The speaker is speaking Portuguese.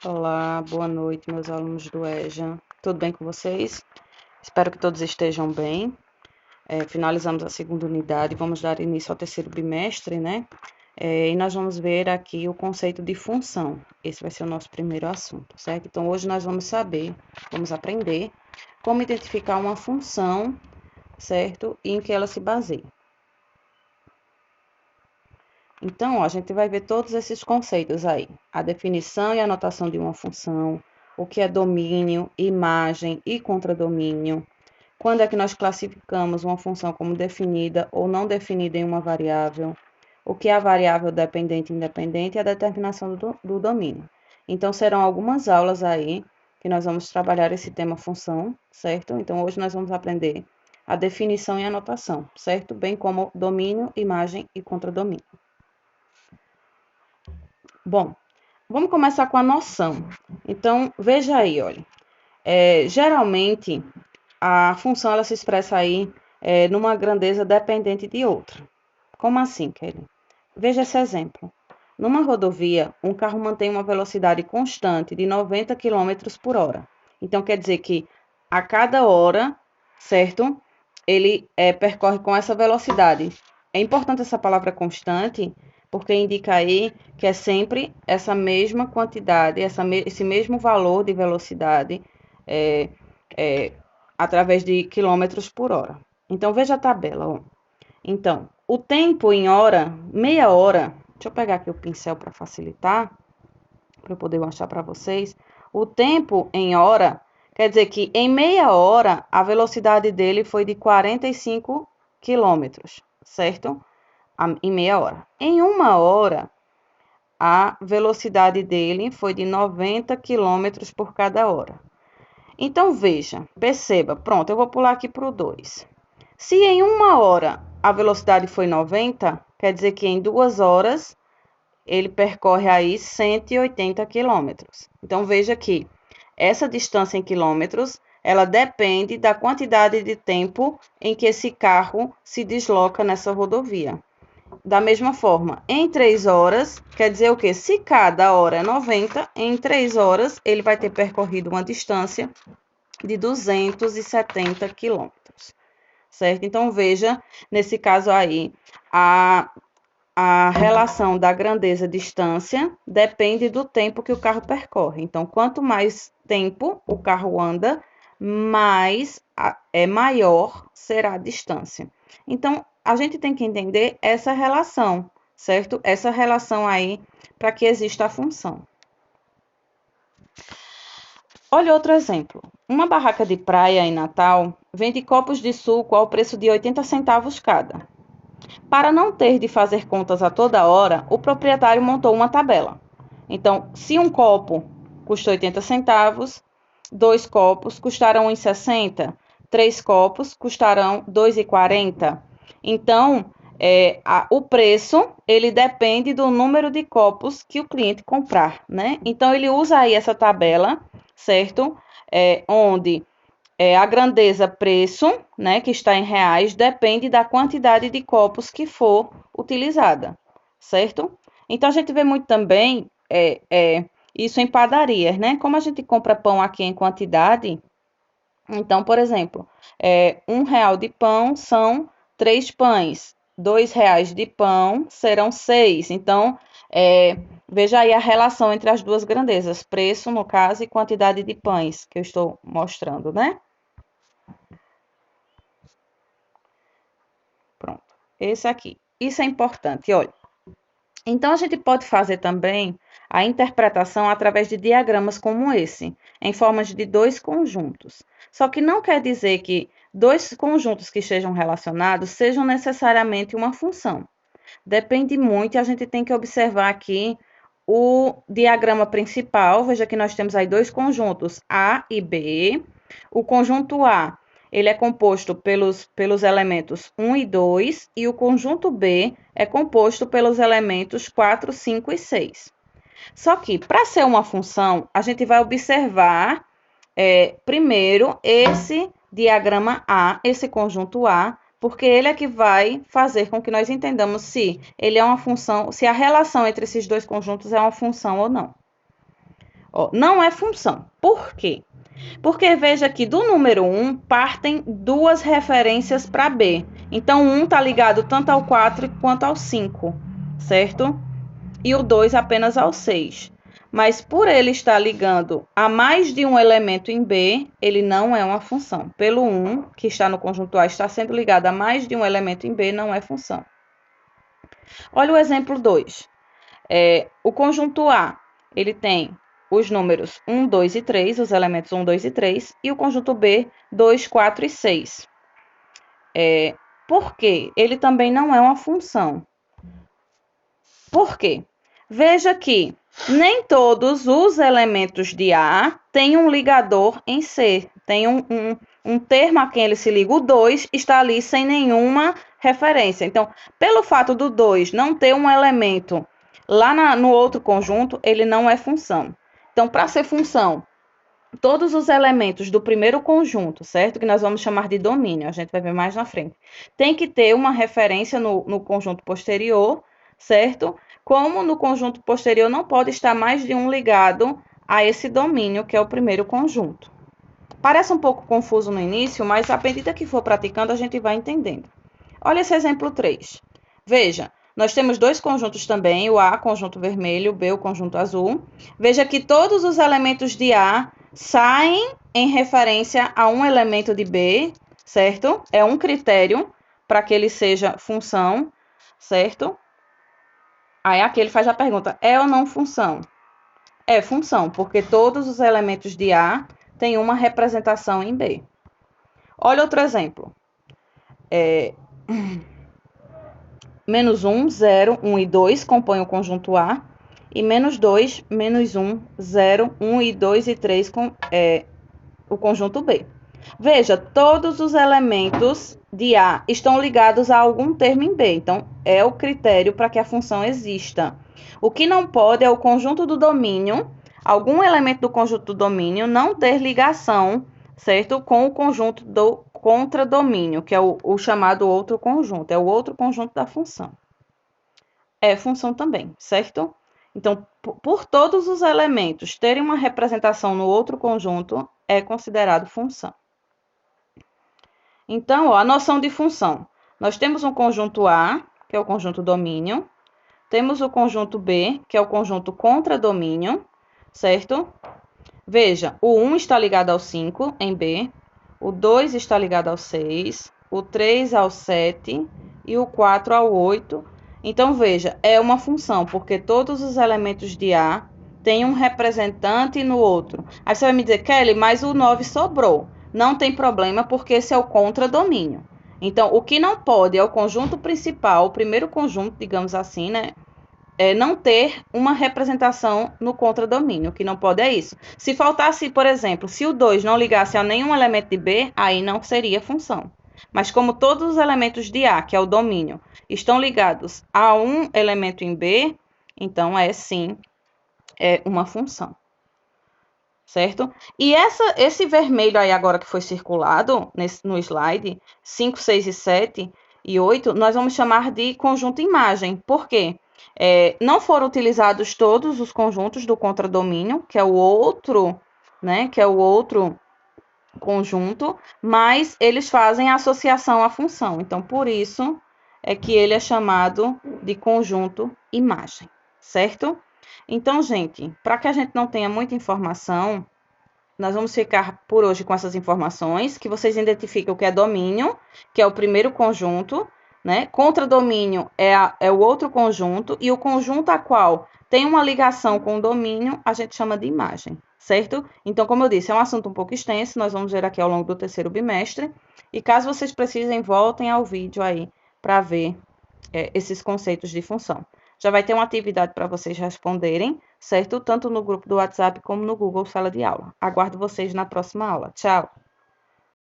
Olá, boa noite, meus alunos do EJA. Tudo bem com vocês? Espero que todos estejam bem. Finalizamos a segunda unidade, vamos dar início ao terceiro bimestre, né? E nós vamos ver aqui o conceito de função. Esse vai ser o nosso primeiro assunto, certo? Então, hoje nós vamos aprender como identificar uma função, certo? E em que ela se baseia. Então, ó, a gente vai ver todos esses conceitos aí. A definição e a anotação de uma função, o que é domínio, imagem e contradomínio. Quando é que nós classificamos uma função como definida ou não definida em uma variável? O que é a variável dependente e independente e a determinação do domínio. Então, serão algumas aulas aí que nós vamos trabalhar esse tema função, certo? Então, hoje nós vamos aprender a definição e a anotação, certo? Bem como domínio, imagem e contradomínio. Bom, vamos começar com a noção. Então, veja aí, olha. Geralmente, a função ela se expressa aí numa grandeza dependente de outra. Como assim, Kelly? Veja esse exemplo. Numa rodovia, um carro mantém uma velocidade constante de 90 km por hora. Então, quer dizer que a cada hora, certo? Ele percorre com essa velocidade. É importante essa palavra constante, porque indica aí que é sempre essa mesma quantidade, esse mesmo valor de velocidade é, é, através de quilômetros por hora. Então, veja a tabela. Ó. Então, o tempo em hora, meia hora, deixa eu pegar aqui o pincel para facilitar, para eu poder mostrar para vocês. O tempo em hora, quer dizer que em meia hora, a velocidade dele foi de 45 quilômetros, certo? Em meia hora. Em uma hora, a velocidade dele foi de 90 quilômetros por cada hora. Então, veja, perceba, pronto, eu vou pular aqui para o 2. Se em uma hora a velocidade foi 90, quer dizer que em 2 horas ele percorre aí 180 quilômetros. Então, veja que essa distância em quilômetros, ela depende da quantidade de tempo em que esse carro se desloca nessa rodovia. Da mesma forma, em 3 horas, quer dizer o quê? Se cada hora é 90, em 3 horas ele vai ter percorrido uma distância de 270 quilômetros, certo? Então, veja, nesse caso aí, a relação da grandeza-distância depende do tempo que o carro percorre. Então, quanto mais tempo o carro anda, maior será a distância. Então, a gente tem que entender essa relação, certo? Essa relação aí para que exista a função. Olha outro exemplo. Uma barraca de praia em Natal vende copos de suco ao preço de 80 centavos cada. Para não ter de fazer contas a toda hora, o proprietário montou uma tabela. Então, se um copo custa 80 centavos, 2 copos custarão 1,60, 3 copos custarão 2,40. Então, o preço ele depende do número de copos que o cliente comprar, né? Então, ele usa aí essa tabela, certo? Onde a grandeza preço, né, que está em reais, depende da quantidade de copos que for utilizada, certo? Então, a gente vê muito também isso em padarias, né? Como a gente compra pão aqui em quantidade, então, por exemplo, R$ 1 de pão são 3 pães, R$ 2 de pão serão 6. Então, veja aí a relação entre as duas grandezas, preço, no caso, e quantidade de pães que eu estou mostrando, né? Pronto, esse aqui. Isso é importante, olha. Então, a gente pode fazer também a interpretação através de diagramas como esse, em formas de dois conjuntos. Só que não quer dizer que dois conjuntos que estejam relacionados sejam necessariamente uma função. Depende muito e a gente tem que observar aqui o diagrama principal. Veja que nós temos aí dois conjuntos, A e B. O conjunto A ele é composto pelos elementos 1 e 2, e o conjunto B é composto pelos elementos 4, 5 e 6. Só que, para ser uma função, a gente vai observar primeiro esse diagrama A, esse conjunto A, porque ele é que vai fazer com que nós entendamos se ele é uma função, se a relação entre esses dois conjuntos é uma função ou não. Ó, não é função. Por quê? Porque veja que do número 1 partem duas referências para B. Então, 1 está ligado tanto ao 4 quanto ao 5, certo? E o 2 apenas ao 6. Mas por ele estar ligando a mais de um elemento em B, ele não é uma função. Pelo 1, que está no conjunto A, está sendo ligado a mais de um elemento em B, não é função. Olha o exemplo 2. O conjunto A, ele tem os números 1, 2 e 3, os elementos 1, 2 e 3, e o conjunto B, 2, 4 e 6. Por quê? Ele também não é uma função. Por quê? Veja que nem todos os elementos de A têm um ligador em C. Tem um termo a quem ele se liga. O 2 está ali sem nenhuma referência. Então, pelo fato do 2 não ter um elemento lá no outro conjunto, ele não é função. Então, para ser função, todos os elementos do primeiro conjunto, certo? Que nós vamos chamar de domínio, a gente vai ver mais na frente. Tem que ter uma referência no conjunto posterior, certo? Como no conjunto posterior não pode estar mais de um ligado a esse domínio, que é o primeiro conjunto. Parece um pouco confuso no início, mas à medida que for praticando, a gente vai entendendo. Olha esse exemplo 3. Veja, nós temos dois conjuntos também, o A, conjunto vermelho, o B, o conjunto azul. Veja que todos os elementos de A saem em referência a um elemento de B, certo? É um critério para que ele seja função, certo? Aí aqui ele faz a pergunta, é ou não função? É função, porque todos os elementos de A têm uma representação em B. Olha outro exemplo. Menos 1, 0, 1 e 2 compõem o conjunto A. E menos 2, menos 1, 0, 1 e 2 e 3 o conjunto B. Veja, todos os elementos de A estão ligados a algum termo em B. Então, é o critério para que a função exista. O que não pode é o conjunto do domínio, algum elemento do conjunto do domínio não ter ligação, certo? Com o conjunto do contradomínio, que é o chamado outro conjunto. É o outro conjunto da função. É função também, certo? Então, por todos os elementos terem uma representação no outro conjunto, é considerado função. Então, ó, a noção de função. Nós temos um conjunto A, que é o conjunto domínio. Temos o conjunto B, que é o conjunto contradomínio, certo? Veja, o 1 está ligado ao 5 em B, o 2 está ligado ao 6, o 3 ao 7 e o 4 ao 8. Então, veja, é uma função, porque todos os elementos de A têm um representante no outro. Aí você vai me dizer, Kelly, mas o 9 sobrou. Não tem problema, porque esse é o contradomínio. Então, o que não pode é o conjunto principal, o primeiro conjunto, digamos assim, né? Não ter uma representação no contradomínio. O que não pode é isso. Se faltasse, por exemplo, se o 2 não ligasse a nenhum elemento de B, aí não seria função. Mas como todos os elementos de A, que é o domínio, estão ligados a um elemento em B, então sim uma função. Certo? E esse vermelho aí agora que foi circulado no slide, 5, 6 e 7 e 8, nós vamos chamar de conjunto imagem. Por quê? Não foram utilizados todos os conjuntos do contradomínio, que é o outro, né? Que é o outro conjunto, mas eles fazem associação à função. Então, por isso é que ele é chamado de conjunto imagem, certo? Então, gente, para que a gente não tenha muita informação, nós vamos ficar por hoje com essas informações, que vocês identifiquem o que é domínio, que é o primeiro conjunto, né? Contradomínio é o outro conjunto, e o conjunto a qual tem uma ligação com o domínio, a gente chama de imagem, certo? Então, como eu disse, é um assunto um pouco extenso, nós vamos ver aqui ao longo do terceiro bimestre, e caso vocês precisem, voltem ao vídeo aí para ver esses conceitos de função. Já vai ter uma atividade para vocês responderem, certo? Tanto no grupo do WhatsApp como no Google Sala de Aula. Aguardo vocês na próxima aula. Tchau!